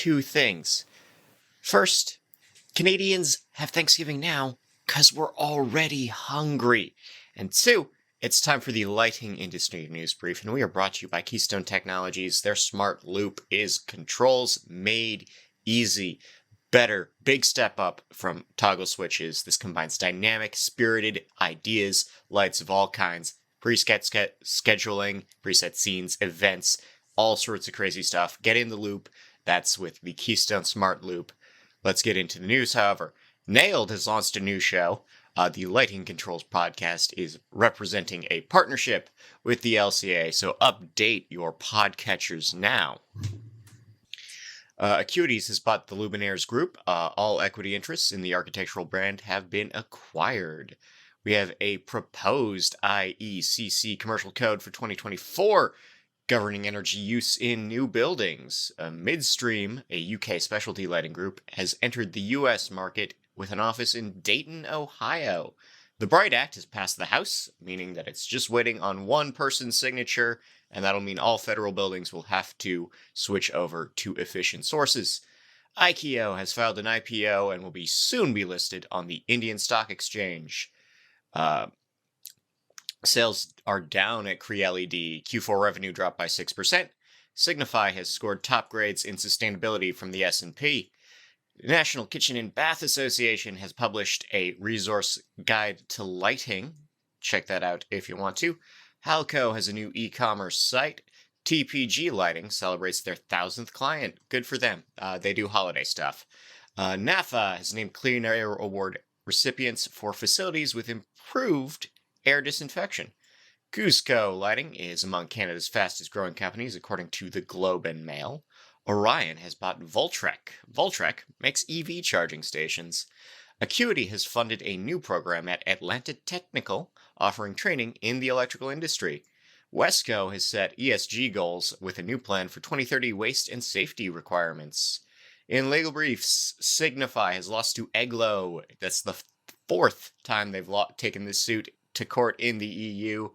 two things. First, Canadians have Thanksgiving now because we're already hungry. And two, it's time for the lighting industry news brief, and we are brought to you by Keystone Technologies. Their smart loop is controls made easy. Better, big step up from toggle switches. This combines dynamic, spirited ideas, lights of all kinds, preset scheduling, preset scenes, events, all sorts of crazy stuff. Get in the loop. That's with the Keystone Smart Loop. Let's get into the news, however. Nailed has launched a new show. The Lighting Controls podcast is representing a partnership with the LCA, so update your podcatchers now. Acuities has bought the Luminaires Group. All equity interests in the architectural brand have been acquired. We have a proposed IECC commercial code for 2024 governing energy use in new buildings. Midstream, a UK specialty lighting group, has entered the US market with an office in Dayton, Ohio. The Bright Act has passed the House, meaning that it's just waiting on one person's signature, and that'll mean all federal buildings will have to switch over to efficient sources. IKEO has filed an IPO and will soon be listed on the Indian Stock Exchange. Sales are down at Cree LED. Q4 revenue dropped by 6%. Signify has scored top grades in sustainability from the S&P. The National Kitchen and Bath Association has published a resource guide to lighting. Check that out if you want to. Halco has a new e-commerce site. TPG Lighting celebrates their 1,000th client. Good for them. They do holiday stuff. NAFA has named Clean Air Award recipients for facilities with improved air disinfection. Cusco Lighting is among Canada's fastest growing companies, according to the Globe and Mail. Orion has bought Voltrek. Voltrek makes EV charging stations. Acuity has funded a new program at Atlanta Technical, offering training in the electrical industry. Wesco has set ESG goals with a new plan for 2030 waste and safety requirements. In legal briefs, Signify has lost to Eglo. That's the fourth time they've taken this suit to court in the EU.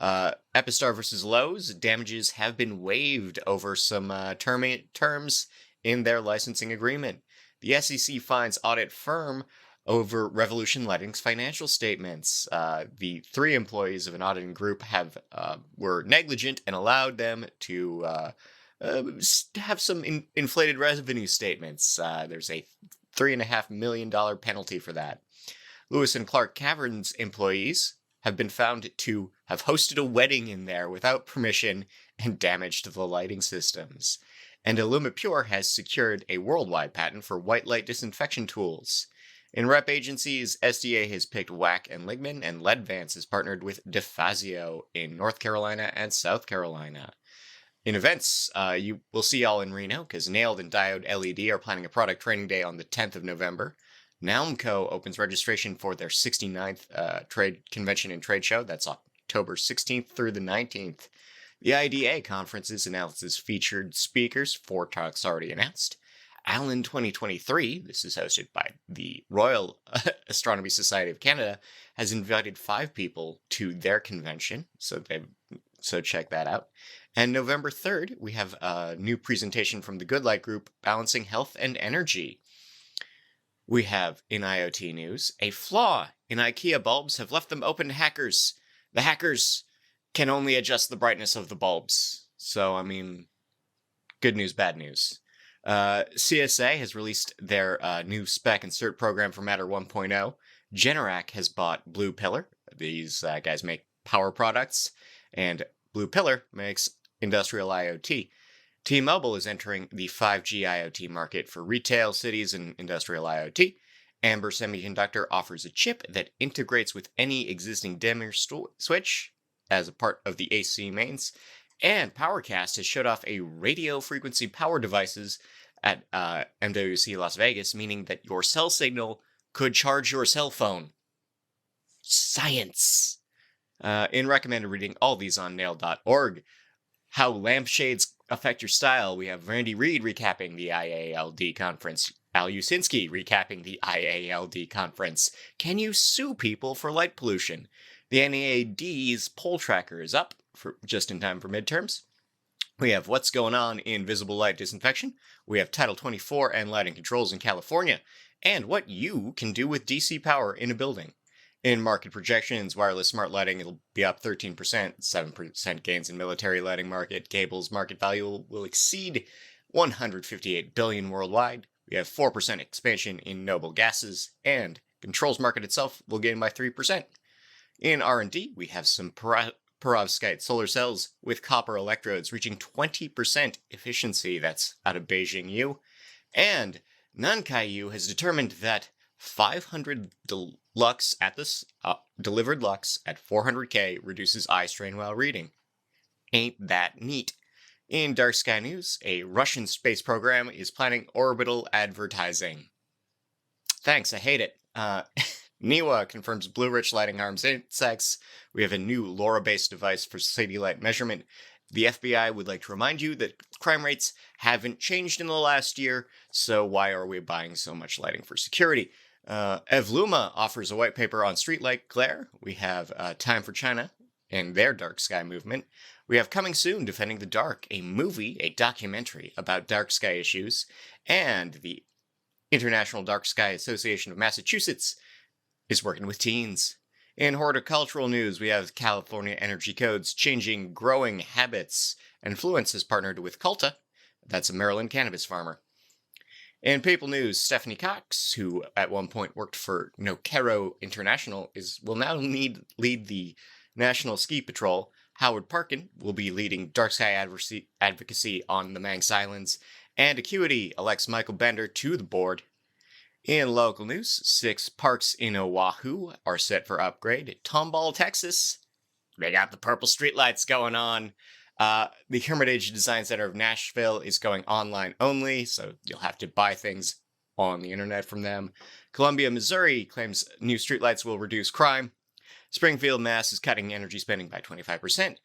Epistar versus Lowe's, damages have been waived over some terms in their licensing agreement. The SEC fines audit firm over Revolution Lighting's financial statements. The three employees of an auditing group were negligent and allowed them to have some inflated revenue statements. There's a $3.5 million penalty for that. Lewis and Clark Caverns employees have been found to have hosted a wedding in there without permission and damaged the lighting systems. And IllumiPure has secured a worldwide patent for white light disinfection tools. In rep agencies, SDA has picked WAC and Ligman, and Ledvance has partnered with DeFazio in North Carolina and South Carolina. In events, you will see y'all in Reno, because Nailed and Diode LED are planning a product training day on the 10th of November. Naumco opens registration for their 69th trade convention and trade show. That's October 16th through the 19th. The IDA conferences announces featured speakers, 4 talks already announced. Allen 2023, this is hosted by the Royal Astronomy Society of Canada, has invited 5 people to their convention, so check that out. And November 3rd, we have a new presentation from the Good Light Group, Balancing Health and Energy. We have, in IoT news, a flaw in IKEA bulbs have left them open to hackers. The hackers can only adjust the brightness of the bulbs. So, good news, bad news. CSA has released their new spec and cert program for Matter 1.0. Generac has bought Blue Pillar. These guys make power products, and Blue Pillar makes industrial IoT. T-Mobile is entering the 5G IoT market for retail, cities, and industrial IoT. Amber Semiconductor offers a chip that integrates with any existing dimmer switch as a part of the AC mains. And PowerCast has showed off a radio frequency power devices at MWC Las Vegas, meaning that your cell signal could charge your cell phone. Science! In recommended reading, all these on nail.org. How lampshades affect your style. We have Randy Reed recapping the IALD conference. Al Usinski recapping the IALD conference. Can you sue people for light pollution? The NAAD's poll tracker is up just in time for midterms. We have what's going on in visible light disinfection. We have Title 24 and lighting controls in California, and what you can do with DC power in a building. In market projections, wireless smart lighting will be up 13%, 7% gains in military lighting market. Cables market value will exceed 158 billion worldwide. We have 4% expansion in noble gases, and controls market itself will gain by 3%. In R&D, we have some perovskite solar cells with copper electrodes reaching 20% efficiency. That's out of Beijing U. And Nankai U has determined that 500 lux at this delivered lux at 400K reduces eye strain while reading. Ain't that neat? In dark sky news, a Russian space program is planning orbital advertising. Thanks, I hate it. NIWA confirms blue-rich lighting harms insects. We have a new LoRa-based device for city light measurement. The FBI would like to remind you that crime rates haven't changed in the last year, so why are we buying so much lighting for security? Evluma offers a white paper on streetlight glare. We have Time for China and their dark sky movement. We have Coming Soon, Defending the Dark, a movie, a documentary about dark sky issues, and the International Dark Sky Association of Massachusetts is working with teens. In horticultural news, we have California Energy Codes changing growing habits, and Fluence has partnered with Culta, that's a Maryland cannabis farmer. In Papal News, Stephanie Cox, who at one point worked for Nokero International, will now lead the National Ski Patrol. Howard Parkin will be leading dark sky advocacy on the Manx Islands, and Acuity elects Michael Bender to the board. In local news, 6 parks in Oahu are set for upgrade. At Tomball, Texas, they got the purple streetlights going on. The Hermitage Design Center of Nashville is going online only, so you'll have to buy things on the internet from them. Columbia, Missouri claims new streetlights will reduce crime. Springfield, Mass. Is cutting energy spending by 25%.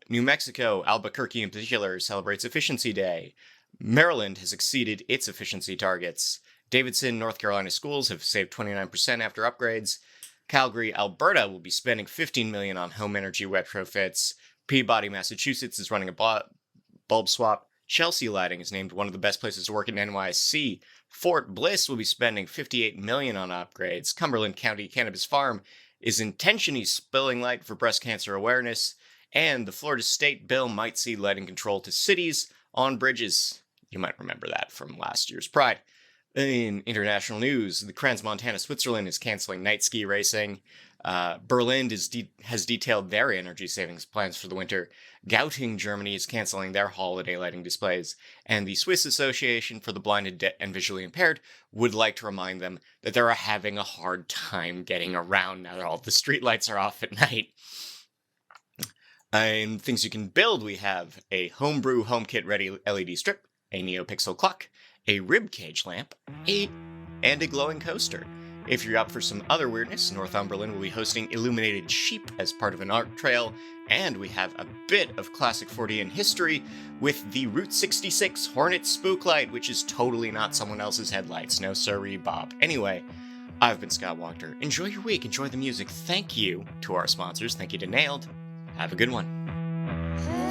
New Mexico, Albuquerque in particular, celebrates Efficiency Day. Maryland has exceeded its efficiency targets. Davidson, North Carolina schools have saved 29% after upgrades. Calgary, Alberta will be spending $15 million on home energy retrofits. Peabody, Massachusetts is running a bulb swap. Chelsea Lighting is named one of the best places to work in NYC. Fort Bliss will be spending $58 million on upgrades. Cumberland County Cannabis Farm is intentionally spilling light for breast cancer awareness. And the Florida State bill might see lighting control to cities on bridges. You might remember that from last year's Pride. In international news, the Crans-Montana, Switzerland is canceling night ski racing. Berlin has detailed their energy savings plans for the winter. Gauting, Germany is canceling their holiday lighting displays. And the Swiss Association for the Blind and Visually Impaired would like to remind them that they're having a hard time getting around now that all the streetlights are off at night. And things you can build, we have a homebrew HomeKit ready LED strip, a NeoPixel clock, a rib cage lamp, and a glowing coaster. If you're up for some other weirdness, Northumberland will be hosting illuminated sheep as part of an art trail, and we have a bit of classic 40 history with the Route 66 Hornet Spooklight, which is totally not someone else's headlights. No sirree, Bob. Anyway, I've been Scott Wachter. Enjoy your week, enjoy the music. Thank you to our sponsors. Thank you to Nailed. Have a good one.